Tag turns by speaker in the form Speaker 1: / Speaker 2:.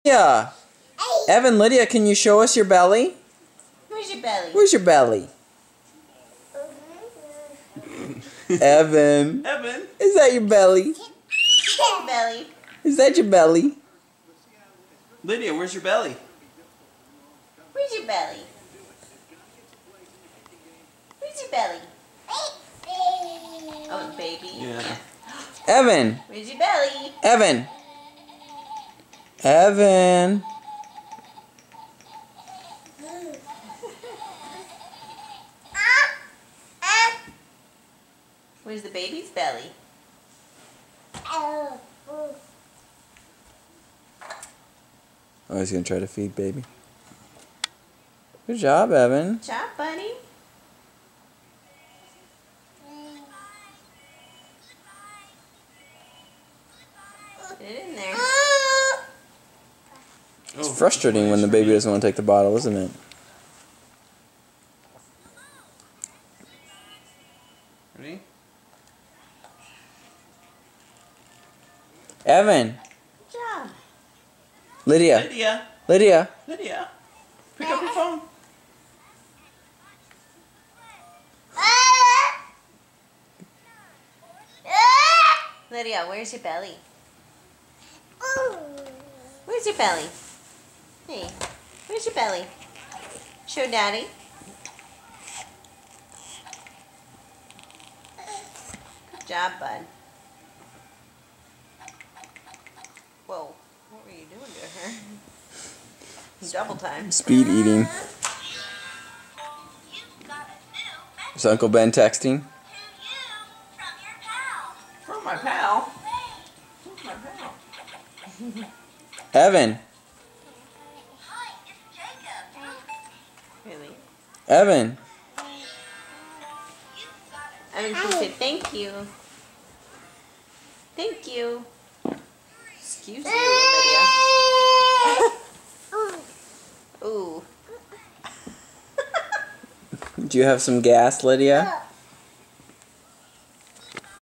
Speaker 1: Yeah. Evan, Lydia, can you show us your belly?
Speaker 2: Where's your belly?
Speaker 1: Where's your belly? Evan.
Speaker 3: Evan.
Speaker 1: Is that your belly?
Speaker 2: Belly.
Speaker 1: Is that your belly?
Speaker 3: Lydia, where's your belly?
Speaker 2: Where's your belly? Where's your belly? Oh, baby.
Speaker 3: Yeah.
Speaker 1: Evan.
Speaker 2: Where's your belly?
Speaker 1: Evan. Evan.
Speaker 2: Where's the baby's belly?
Speaker 1: Oh, he's gonna try to feed baby. Good job, Evan.
Speaker 2: Good job, buddy. Put it in there.
Speaker 1: It's frustrating when the baby doesn't want to take the bottle, isn't it?
Speaker 3: Ready?
Speaker 1: Evan.
Speaker 2: Good job.
Speaker 1: Lydia.
Speaker 3: Lydia.
Speaker 1: Lydia.
Speaker 3: Lydia. Pick up your phone.
Speaker 2: Lydia, where's your belly? Where's your belly? Hey, where's your belly? Show Daddy. Good job, bud. Whoa, what were you doing to her? Double time.
Speaker 1: Speed eating. Is Uncle Ben texting?
Speaker 3: From my pal. Who's my pal?
Speaker 1: Evan.
Speaker 2: Really?
Speaker 1: Evan.
Speaker 2: I can say thank you. Thank you. Excuse you, Lydia. Ooh.
Speaker 1: Do you have some gas, Lydia?